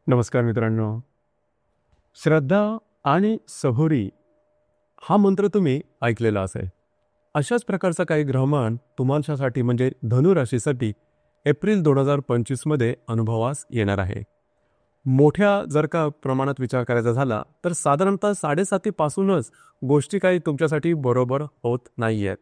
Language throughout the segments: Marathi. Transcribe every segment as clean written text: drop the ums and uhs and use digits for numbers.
नमस्कार मित्रांनो. श्रद्धा आणि सबुरी हा मंत्र तुम्ही ऐकलेला असेल. अशाच प्रकारचा काही ग्रहमान तुमच्यासाठी म्हणजे धनु राशीसाठी एप्रिल 2025 मध्ये अनुभवास येणार आहे. मोठ्या जर का प्रमाणात विचार करायचा झाला तर साधारणतः 7:30 पासूनच गोष्टी काही तुमच्यासाठी बरोबर होत नाही आहेत.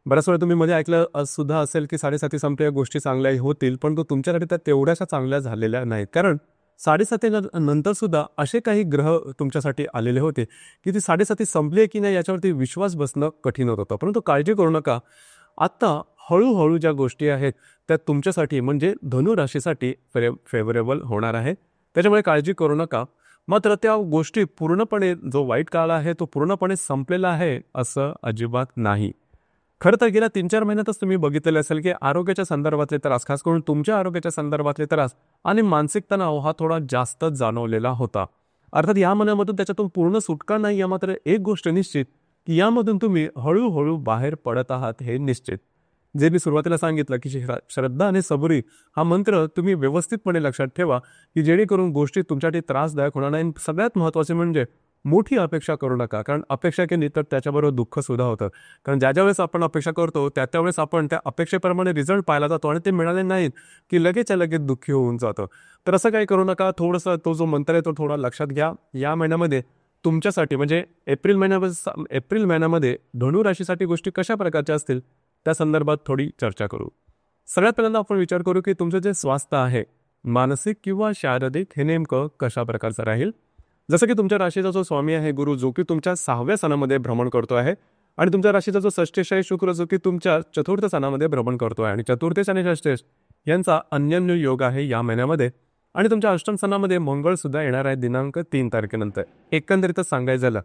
बऱ्याच वेळा तुम्ही मध्ये ऐकलं सुद्धा असेल की 7:30 संपल्या गोष्टी चांगल्या होतील, पण तुमच्यासाठी त्या तेवढ्याशा चांगल्या झालेल्या नाहीत. कारण 7:30 नंतर सुद्धा असे काही ग्रह तुमच्यासाठी आलेले होते की ती 7:30 संपली की नाही याच्यावरती विश्वास बसणं कठीण होत होतं. परंतु काळजी करू नका. आत्ता हळूहळू ज्या गोष्टी आहेत त्या तुमच्यासाठी म्हणजे धनु राशीसाठी फेवरेबल होणार आहे. त्याच्यामुळे काळजी करू नका. मात्र त्या गोष्टी पूर्णपणे जो वाईट काळ आहे तो पूर्णपणे संपलेला आहे असं अजिबात नाही. खरं तर गेल्या 3-4 महिन्यातच तुम्ही बघितलेले असेल की आरोग्याच्या संदर्भातले त्रास, खास करून तुमच्या आरोग्याच्या संदर्भातले त्रास आणि मानसिक तणाव हा थोडा जास्तच जाणवलेला होता. अर्थात या महिन्यामधून त्याच्यातून पूर्ण सुटका नाही आहे, मात्र एक गोष्ट निश्चित की यामधून तुम्ही हळूहळू बाहेर पडत आहात हे निश्चित. जे मी सुरुवातीला सांगितलं की श्रद्धा आणि सबुरी हा मंत्र तुम्ही व्यवस्थितपणे लक्षात ठेवा की जेणेकरून गोष्टी तुमच्यासाठी त्रासदायक होणार नाही. सगळ्यात महत्त्वाचे म्हणजे मोठी अपेक्षा करू नका, कारण अपेक्षा केली तर त्याच्याबरोबर दुःख सुद्धा होतं. कारण ज्या वेळेस आपण अपेक्षा करतो त्या वेळेस आपण त्या अपेक्षेप्रमाणे रिझल्ट पाहायला जातो आणि ते मिळाले नाहीत की लगेचच्या लगेच दुःखी होऊन जातं. तर असं काही करू नका. थोडंसं तो जो मंत्र आहे तो थोडा लक्षात घ्या. या महिन्यामध्ये तुमच्यासाठी म्हणजे एप्रिल महिन्यामध्ये धनु राशीसाठी गोष्टी कशा प्रकारच्या असतील त्या संदर्भात थोडी चर्चा करू. सगळ्यात पहिल्यांदा आपण विचार करू की तुमचं जे स्वास्थ्य आहे मानसिक किंवा शारीरिक हे नेमकं कशा प्रकारचं राहील. जसं की तुमच्या राशीचा जो स्वामी आहे गुरु, जो की तुमच्या 6व्या स्थानामध्ये भ्रमण करतो आहे, आणि तुमच्या राशीचा जो षष्ठेश शुक्र जो की तुमच्या 4थ स्थानामध्ये भ्रमण करतो आहे, आणि चतुर्थेश आणि षष्ठेश यांचा अन्योन्य योग आहे या महिन्यामध्ये. आणि तुमच्या अष्टम स्थानामध्ये मंगळ सुद्धा येणार आहे दिनांक 3 तारखेनंतर. एकंदरीतच सांगायचं झालं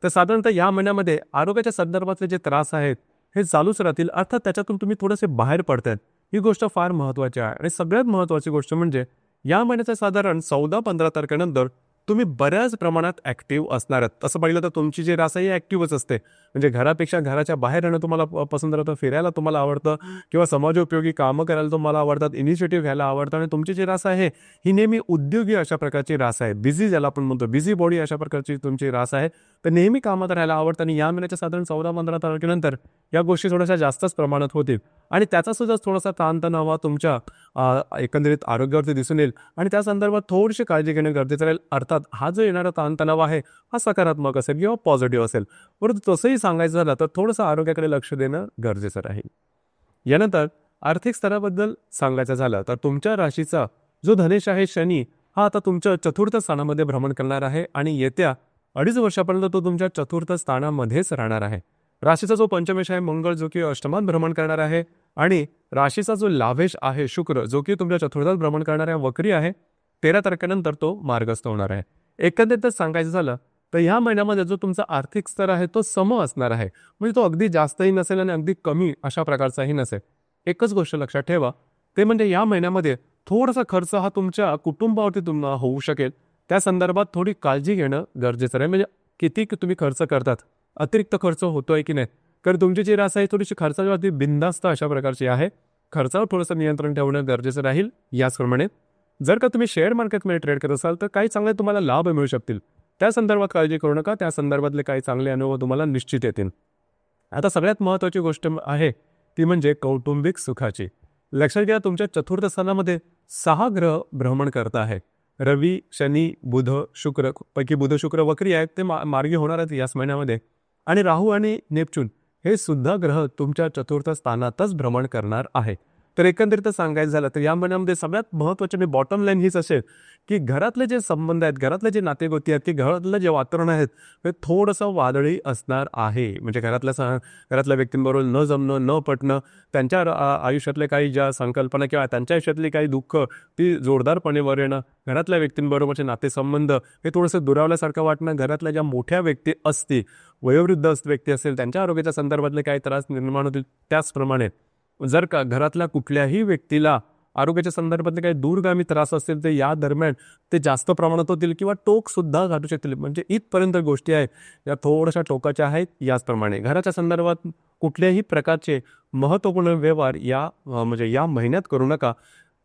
तर साधारणतः या महिन्यामध्ये आरोग्याच्या संदर्भातले जे त्रास आहेत हे चालूच राहतील. अर्थात त्याच्यातून तुम्ही थोडेसे बाहेर पडतायत, ही गोष्ट फार महत्त्वाची आहे. आणि सगळ्यात महत्त्वाची गोष्ट म्हणजे या महिन्याच्या साधारण 14-15 तारखेनंतर तुम्ही बऱ्याच प्रमाणात ॲक्टिव्ह असणार आहात. तसं पाहिलं तर तुमची जी रास आहे ही ॲक्टिव्हच असते. म्हणजे घरापेक्षा घराच्या बाहेर येणं तुम्हाला पसंत राहतं, फिरायला तुम्हाला आवडतं किंवा समाजोपयोगी कामं करायला तुम्हाला आवडतात, इनिशिएटिव्ह घ्यायला आवडतं. आणि तुमची जी रास आहे ही नेहमी उद्योगी अशा प्रकारची रास आहे. बिझी ज्याला आपण म्हणतो, बिझी बॉडी अशा प्रकारची तुमची रास आहे. तर नेहमी कामात राहायला आवडतं. आणि या महिन्याच्या साधारण 14-15 तारखेनंतर या गोष्टी थोड्याशा जास्तच प्रमाणात होतील. आणि त्याचा सुद्धा थोडासा ताणतणाव तुमच्या एकंदरीत आरोग्यावरती दिसून येईल. आणि त्या संदर्भात थोडीशी काळजी घेणं गरजेचं राहील. अर्थात हा जो येणारा ताणतणाव आहे हा सकारात्मक असेल किंवा पॉझिटिव्ह असेल. परंतु तसंही सांगायचं झालं तर थोडंसं आरोग्याकडे लक्ष देणं गरजेचं राहील. यानंतर आर्थिक स्तराबद्दल सांगायचं झालं तर तुमच्या राशीचा जो धनेश आहे शनी हा आता तुमच्या 4थ स्थानामध्ये भ्रमण करणार आहे. आणि येत्या 2.5 वर्षापर्यंत तो तुमच्या 4थ स्थानामध्येच राहणार आहे. राशीचा जो पंचमेश आहे मंगळ जो की अष्टमात भ्रमण करणार आहे. आणि राशीचा जो लाभेश आहे शुक्र जो की तुमच्या 4थात भ्रमण करणाऱ्या वक्री आहे. 13 तारखेनंतर तो मार्गस्थ होणार आहे. एकंदरीतच सांगायचं झालं तर ह्या महिन्यामध्ये जो तुमचा आर्थिक स्तर आहे तो सम असणार आहे. म्हणजे तो अगदी जास्तही नसेल आणि अगदी कमी अशा प्रकारचाही नसेल. एकच गोष्ट लक्षात ठेवा, ते म्हणजे या महिन्यामध्ये थोडासा खर्च हा तुमच्या कुटुंबावरती तुम्हाला होऊ शकेल. त्या संदर्भात थोडी काळजी घेणं गरजेचं आहे. म्हणजे किती तुम्ही खर्च करतात, अतिरिक्त खर्च होतोय की नाही. कारण तुमची जी रास आहे थोडीशी खर्चावरती बिनधास्त अशा प्रकारची आहे. खर्चावर थोडंसं नियंत्रण ठेवणं गरजेचं राहील. याचप्रमाणे जर का तुम्ही शेअर मार्केटमध्ये ट्रेड करत असाल तर काही चांगले तुम्हाला लाभ मिळू शकतील. त्या संदर्भात काळजी करू नका. त्या संदर्भातले काही चांगले अनुभव तुम्हाला निश्चित येतील. आता सगळ्यात महत्त्वाची गोष्ट आहे ती म्हणजे कौटुंबिक सुखाची. लक्षात घ्या, तुमच्या 4थ स्थानामध्ये 6 ग्रह भ्रमण करत आहे. रवी, शनी, बुध, शुक्र पैकी बुध शुक्र वक्री आहेत, ते मार्गी होणार आहेत याच महिन्यामध्ये. आणि राहू आणि नेपच्यून हे सुद्धा ग्रह तुमच्या 4थ स्थानातच भ्रमण करणार आहे. तर एकंदरीत सांगायचं झालं तर या महिन्यामध्ये सगळ्यात महत्त्वाचे बॉटम लाईन हीच असेल की घरातले जे संबंध आहेत, घरातले जे नातेगोती आहेत की घरातलं जे वातावरण आहे ते थोडंसं वादळी असणार आहे. म्हणजे घरातल्या व्यक्तींबरोबर न जमणं, न पटणं, त्यांच्या आयुष्यातले काही ज्या संकल्पना किंवा त्यांच्या आयुष्यातली काही दुःख ती जोरदारपणे वर येणं, घरातल्या व्यक्तींबरोबरचे नातेसंबंध हे थोडंसं दुरावल्यासारखं वाटणं, घरातल्या ज्या मोठ्या व्यक्ती असतील, वयोवृद्ध व्यक्ती असेल त्यांच्या आरोग्याच्या संदर्भातले काही त्रास निर्माण होतील. त्याचप्रमाणे जर का घरातल्या कुठल्याही व्यक्तीला आरोग्याच्या संदर्भातले काही दूरगामी त्रास असतील तर या दरम्यान ते जास्त प्रमाणात होतील किंवा टोक सुद्धा घालू शकतील. म्हणजे इथपर्यंत गोष्टी आहेत या थोड्याशा टोकाच्या आहेत. याचप्रमाणे घराच्या संदर्भात कुठल्याही प्रकारचे महत्त्वपूर्ण व्यवहार या महिन्यात करू नका.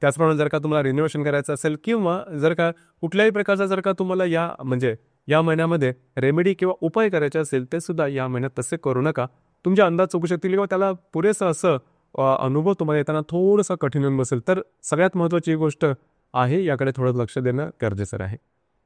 त्याचप्रमाणे जर का तुम्हाला रिनोव्हेशन करायचं असेल किंवा जर का कुठल्याही प्रकारचा जर का तुम्हाला या महिन्यामध्ये रेमेडी किंवा उपाय करायचे असेल ते सुद्धा या महिन्यात तसे करू नका. तुमचे अंदाज चुकू शकतील किंवा त्याला पुरेसं असं अनुभव तुम्हाला येताना थोडंसं कठीण होऊन बसेल. तर सगळ्यात महत्त्वाची गोष्ट आहे याकडे थोडं लक्ष देणं गरजेचं आहे.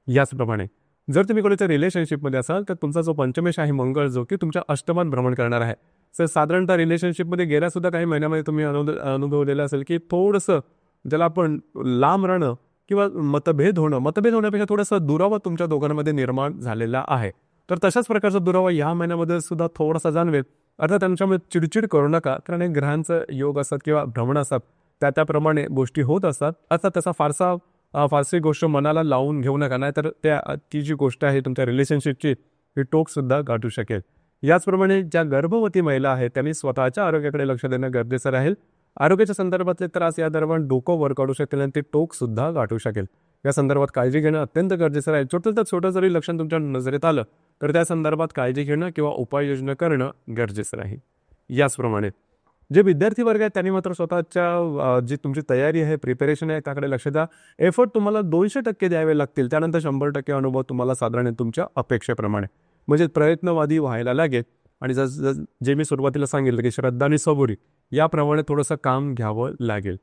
याचप्रमाणे जर तुम्ही कोणाच्या रिलेशनशिपमध्ये असाल तर तुमचा जो पंचमेश आहे मंगळ जो की तुमच्या अष्टमात भ्रमण करणार आहे. तर साधारणतः रिलेशनशिपमध्ये गेल्यासुद्धा काही महिन्यामध्ये तुम्ही अनुभवलेलं असेल की थोडंसं ज्याला आपण लांब राहणं किंवा मतभेद होण्यापेक्षा थोडंसं दुरावा तुमच्या दोघांमध्ये निर्माण झालेला आहे. तर तशाच प्रकारचा दुरावा या महिन्यामध्ये सुद्धा थोडासा जाणवेल. अर्थात त्यांच्यामुळे चिडचिड करू नका, कारण हे ग्रहांचं योग असतात किंवा भ्रमण असतात त्याप्रमाणे गोष्टी होत असतात. अर्थात त्याचा फारशी गोष्ट मनाला लावून घेऊ नका, नाहीतर ती जी गोष्ट आहे तुमच्या रिलेशनशिपची ही टोकसुद्धा गाठू शकेल. याचप्रमाणे ज्या गर्भवती महिला आहेत त्यांनी स्वतःच्या आरोग्याकडे लक्ष देणं गरजेचं राहील. आरोग्याच्या संदर्भातले त्रास या दरम्यान डोकं वर काढू शकेल आणि ते टोकसुद्धा गाठू शकेल. या संदर्भात काळजी घेणं अत्यंत गरजेचं राहील. छोटं जरी लक्षण तुमच्या नजरेत आलं तर त्या संदर्भात काळजी घेणं किंवा उपाययोजना करणं गरजेचं राहील. याचप्रमाणे जे विद्यार्थी वर्ग आहेत त्यांनी मात्र स्वतःच्या जी तुमची तयारी आहे, प्रिपेरेशन आहे त्याकडे लक्ष द्या. एफर्ट तुम्हाला 200% द्यावे लागतील, त्यानंतर 100% अनुभव तुम्हाला साधारण तुमच्या अपेक्षेप्रमाणे म्हणजे प्रयत्नवादी व्हायला लागेल. आणि जे मी सुरुवातीला सांगितलं की श्रद्धा आणि सबुरी याप्रमाणे थोडंसं काम घ्यावं लागेल.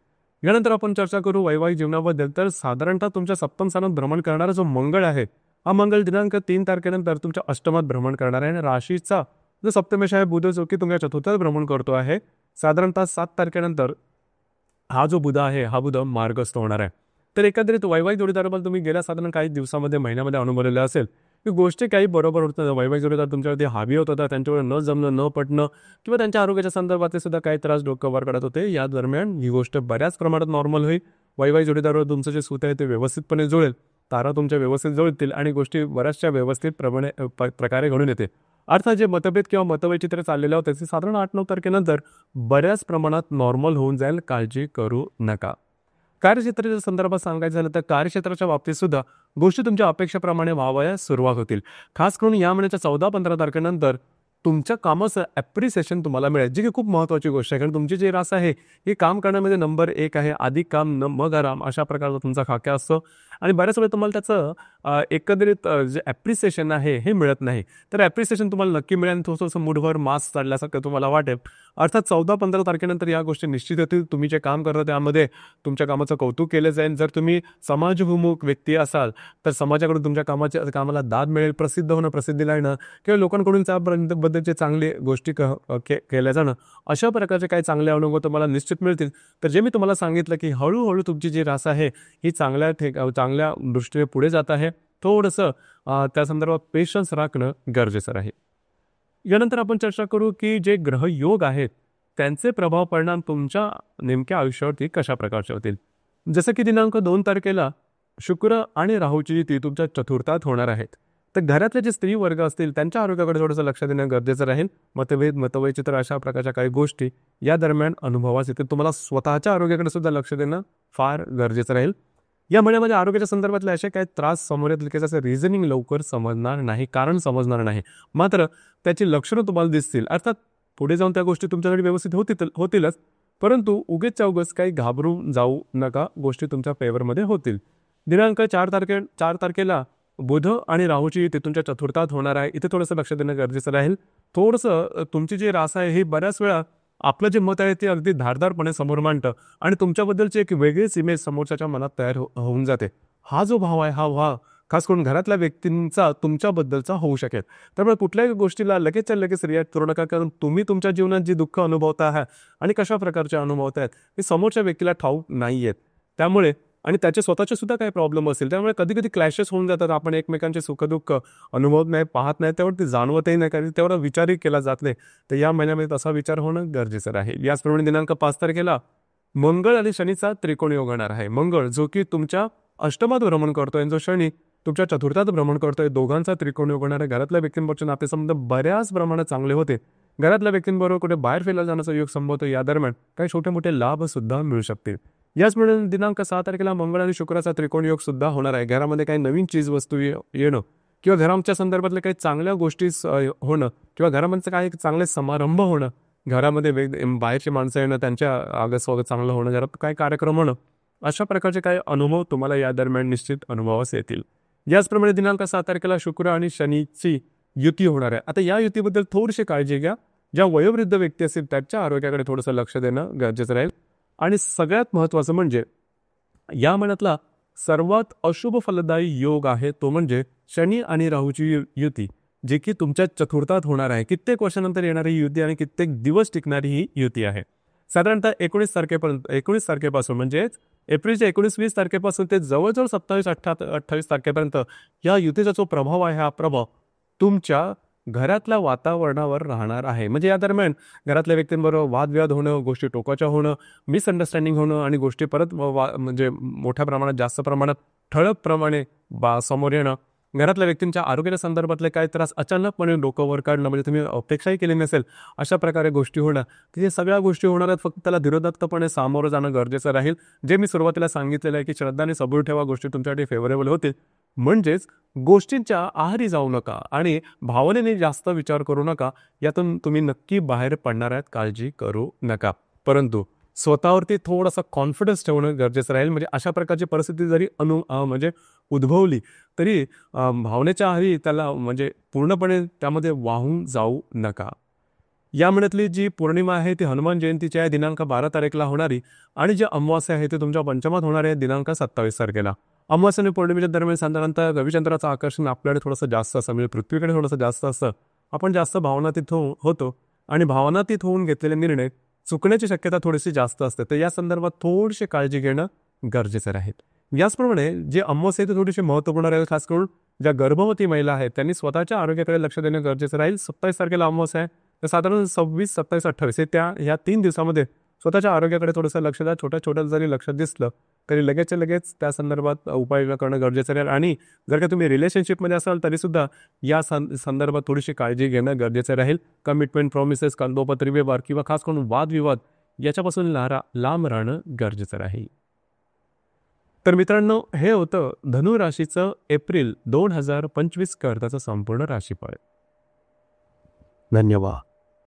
यानंतर आपण चर्चा करू वैवाहिक जीवनाबद्दल. तर साधारणतः तुमच्या सप्तम स्थानात भ्रमण करणारा जो मंगळ आहे हा मंगळ दिनांक 3 तारखेनंतर तुमच्या अष्टमात भ्रमण करणार आहे. आणि राशीचा जो सप्तमेश आहे बुध जो की तुमच्या चतुर्थात भ्रमण करतो आहे. साधारणतः 7 तारखेनंतर हा जो बुध आहे हा बुध मार्गस्थ होणार आहे. तर एकंदरीत वैवाहिक जोडीदाराबद्दल तुम्ही गेल्या साधारण काही दिवसामध्ये महिन्यामध्ये अनुभवलेलं असेल की गोष्टी काही बरोबर होत नाही. वैवाहिक जोडीदार तुमच्यावरती हावी होत होता, त्यांच्यावर न जमणं न पटणं किंवा त्यांच्या आरोग्याच्या संदर्भातले सुद्धा काही त्रास डोकं वर काढत होते. या दरम्यान ही गोष्ट बऱ्याच प्रमाणात नॉर्मल होईल. वैवाहिक जोडीदारावर तुमचं जे सूत आहे ते व्यवस्थितपणे जुळेल, तारा तुमच्या व्यवस्थित जुळतील आणि गोष्टी बऱ्याचशा व्यवस्थित प्रकारे घडून येते. अर्थात जे मतभेद किंवा मतवैचित्र्य चाललेलं होतं ते साधारण 8-9 तारखेनंतर बऱ्याच प्रमाणात नॉर्मल होऊन जाईल. काळजी करू नका. कार्यक्षेत्राच्या संदर्भात सांगायचं झालं तर कार्यक्षेत्राच्या बाबतीत सुद्धा गोष्टी तुमच्या अपेक्षेप्रमाणे व्हावयास सुरुवात होतील. खास करून या महिन्याच्या 14-15 तारखेनंतर तुमच्या कामाचं ॲप्रिसिएशन तुम्हाला मिळेल, जी की खूप महत्त्वाची गोष्ट आहे. कारण तुमची जी रास आहे ही काम करण्यामध्ये नंबर 1 आहे. आधी काम मग आराम अशा प्रकारचा तुमचा खाक्या असतो आणि बऱ्याच वेळा तुम्हाला त्याचं एकंदरीत जे ॲप्रिसिएशन आहे हे मिळत नाही. तर ॲप्रिसिएशन तुम्हाला नक्की मिळेल आणि थोडंसं मूडवर मास चढल्यासारखं तुम्हाला वाटेल. अर्थात 14-15 तारखेनंतर या गोष्टी निश्चित होतील. तुम्ही जे काम करता त्यामध्ये तुमच्या कामाचं कौतुक केलं जाईल. जर तुम्ही समाजभिमुख व्यक्ती असाल तर समाजाकडून तुमच्या कामाला दाद मिळेल. प्रसिद्ध होणं, प्रसिद्धीला येणं किंवा लोकांकडून त्याबद्दलचे चांगले गोष्टी केल्या जाणं अशा प्रकारचे काही चांगले अनुभव तुम्हाला निश्चित मिळतील. तर जे मी तुम्हाला सांगितलं की हळूहळू तुमची जी रास आहे ही चांगल्या दृष्टीने पुढे जात आहे. थोडंसं त्या संदर्भात पेशन्स राखणं गरजेचं आहे. यानंतर आपण चर्चा करू की जे ग्रहयोग आहेत त्यांचे प्रभाव परिणाम तुमच्या नेमक्या आयुष्यावरती कशा प्रकारचे होतील. जसं की दिनांक 2 तारखेला शुक्र आणि राहूची युती तुमच्या चतुर्थात होणार आहेत. तर घरातले जे स्त्री वर्ग असतील त्यांच्या आरोग्याकडे थोडंसं लक्ष देणं गरजेचं राहील. मतवैचित्र अशा प्रकारच्या काही गोष्टी या दरम्यान अनुभवास येतील. तुम्हाला स्वतःच्या आरोग्याकडे सुद्धा लक्ष देणं फार गरजेचं राहील. या महिन्यामध्ये आरोग्याच्या संदर्भातले असे काही त्रास समोर येतील की त्याचं रिझनिंग लवकर समजणार नाही, कारण समजणार नाही, मात्र त्याची लक्षणं तुम्हाला दिसतील. अर्थात पुढे जाऊन त्या गोष्टी तुमच्यासाठी व्यवस्थित होतीलच, परंतु उगेचच्या उगच काही घाबरून जाऊ नका. गोष्टी तुमच्या फेवरमध्ये होतील. दिनांक 4 तारखेला बुध आणि राहूची युती तुमच्या चतुर्थात होणार आहे. इथे थोडंसं लक्ष देणं गरजेचं राहील. थोडंसं तुमची जी रास आहे ही बऱ्याच वेळा आपलं जे मत आहे ते अगदी धारदारपणे समोर मांडतं आणि तुमच्याबद्दलची एक वेगळीच इमेज समोरच्याच्या मनात तयार होऊन जाते. हा जो भाव आहे हा भाव खास करून घरातल्या व्यक्तींचा तुमच्याबद्दलचा होऊ शकेल. त्यामुळे कुठल्याही गोष्टीला लगेचच्या लगेच रिॲक्ट करू नका, कारण तुम्ही तुमच्या जीवनात जी दुःख अनुभवता आहात आणि कशा प्रकारचे अनुभवत आहेत हे समोरच्या व्यक्तीला ठाऊक नाही आहेत. त्यामुळे आणि त्याचे स्वतःचे सुद्धा काही प्रॉब्लेम असतील, त्यामुळे कधी कधी क्लॅशेस होऊन जातात. आपण एकमेकांचे सुखदुःख अनुभवत नाही, पाहत नाही, त्यावरती जाणवतही नाही, कारण तेवढा विचारही केला जात नाही. तर या महिन्यामध्ये तसा विचार होणं गरजेचं राहील. याचप्रमाणे दिनांक 5 तारखेला मंगळ आणि शनीचा त्रिकोण योग होणार आहे. मंगळ जो की तुमच्या अष्टमात भ्रमण करतोय, जो शनी तुमच्या चतुर्थात भ्रमण करतोय, दोघांचा त्रिकोण योग होणार आहे. घरातल्या व्यक्तींबरोबर नातेसंबंध बऱ्याच प्रमाणात चांगले होते. घरातल्या व्यक्तींबरोबर कुठे बाहेर फिरायला जाण्याचा योग संभवतो. या दरम्यान काही छोटे मोठे लाभ सुद्धा मिळू शकतील. याचमुळे दिनांक 6 तारखेला मंगळ आणि शुक्राचा त्रिकोण योग सुद्धा होणार आहे. घरामध्ये काही नवीन चीज वस्तू येणं किंवा घराच्या संदर्भातल्या काही चांगल्या गोष्टी होणं किंवा घरामध्ये काही चांगले समारंभ होणं, घरामध्ये बाहेरची माणसं येणं, त्यांच्या स्वागत चांगलं होणं, घरात काही कार्यक्रम होणं अशा प्रकारचे काही अनुभव तुम्हाला या दरम्यान निश्चित अनुभवास येतील. याचप्रमाणे दिनांक 6 तारखेला शुक्र आणि शनीची युती होणार आहे. आता या युतीबद्दल थोडीशी काळजी घ्या. ज्या वयोवृद्ध व्यक्ती असतील त्यांच्या आरोग्याकडे थोडंसं लक्ष देणं गरजेचं राहील. आणि सगळ्यात महत्त्वाचं म्हणजे या महिन्यातला सर्वात अशुभ फलदायी योग आहे तो म्हणजे शनी आणि राहूची युती, जे की तुमच्या चतुर्थात होणार आहे. कित्येक वर्षानंतर येणारी ही युती आणि कित्येक दिवस टिकणारी ही युती आहे. साधारणतः 19 तारखेपासून म्हणजेच एप्रिलच्या 19-20 तारखेपासून ते जवळजवळ 27-28 तारखेपर्यंत या युतीचा जो प्रभाव आहे हा प्रभाव तुमच्या घरातल्या वातावरणावर राहणार आहे. म्हणजे या दरम्यान घरातल्या व्यक्तींबरोबर वादविवाद होणं, गोष्टी टोकाच्या होणं, मिसअंडरस्टँडिंग होणं आणि गोष्टी परत म्हणजे मोठ्या प्रमाणात जास्त प्रमाणात ठळकप्रमाणे समोर येणं, घरातल्या व्यक्तींच्या आरोग्याच्या संदर्भातले काही त्रास अचानकपणे डोकं वर काढणं, म्हणजे तुम्ही अपेक्षाही केली नसेल अशा प्रकारे गोष्टी होणं, हे सगळ्या गोष्टी होणार आहेत. फक्त त्याला धीरोदात्तपणे सामोरं जाणं गरजेचं राहील. जे मी सुरुवातीला सांगितलेलं आहे की श्रद्धा आणि सबूर ठेवा, गोष्टी तुमच्यासाठी फेवरेबल होतील. म्हणजेच गोष्टींच्या आहारी जाऊ नका आणि भावनेने जास्त विचार करू नका. यातून तुम्ही नक्की बाहेर पडणार आहेत, काळजी करू नका. परंतु स्वतःवरती थोडासा कॉन्फिडन्स ठेवणं गरजेचं राहील. म्हणजे अशा प्रकारची परिस्थिती जरी म्हणजे उद्भवली तरी भावनेच्या आहारी त्याला म्हणजे पूर्णपणे त्यामध्ये वाहून जाऊ नका. या महिन्यातली जी पौर्णिमा आहे ती हनुमान जयंतीची आहे, दिनांक 12 तारखेला होणारी. आणि जी अमावास्या आहे ते तुमच्या पंचमात होणार आहे, दिनांक 27 तारखेला. अमावास्या आणि पौर्णिमेच्या दरम्यान साधारणतः रविचंद्राचं आकर्षण आपल्याकडे थोडंसं जास्त असतं, म्हणजे पृथ्वीकडे थोडंसं जास्त असतं. आपण जास्त भावनातीत होतो आणि भावनातीत होऊन घेतलेले निर्णय चुकण्याची शक्यता थोडीशी जास्त असते. तर या संदर्भात थोडीशी काळजी घेणं गरजेचं राहील. याचप्रमाणे जे अमावास्या आहे ते थोडीशी महत्त्वपूर्ण राहील. खास करून ज्या गर्भवती महिला आहेत त्यांनी स्वतःच्या आरोग्याकडे लक्ष देणं गरजेचं राहील. 27 तारखेला अमावास्या आहे, तर साधारण 26, 27, 28 ह्या 3 दिवसामध्ये स्वतःच्या आरोग्याकडे थोडंसं लक्ष द्या. छोट्या जरी लक्ष दिसलं तरी लगेचच्या लगेच त्या संदर्भात उपाययोजना करणं गरजेचं राहील. आणि जर का तुम्ही रिलेशनशिपमध्ये असाल तरीसुद्धा या संदर्भात थोडीशी काळजी घेणं गरजेचं राहील. कमिटमेंट, प्रॉमिसेस, कागदोपत्री व्यवहार किंवा खास करून वादविवाद याच्यापासून लांब राहणं गरजेचं राहील. तर मित्रांनो, हे होतं धनु राशीचं एप्रिल 2025 करताचं संपूर्ण राशीफळ. धन्यवाद.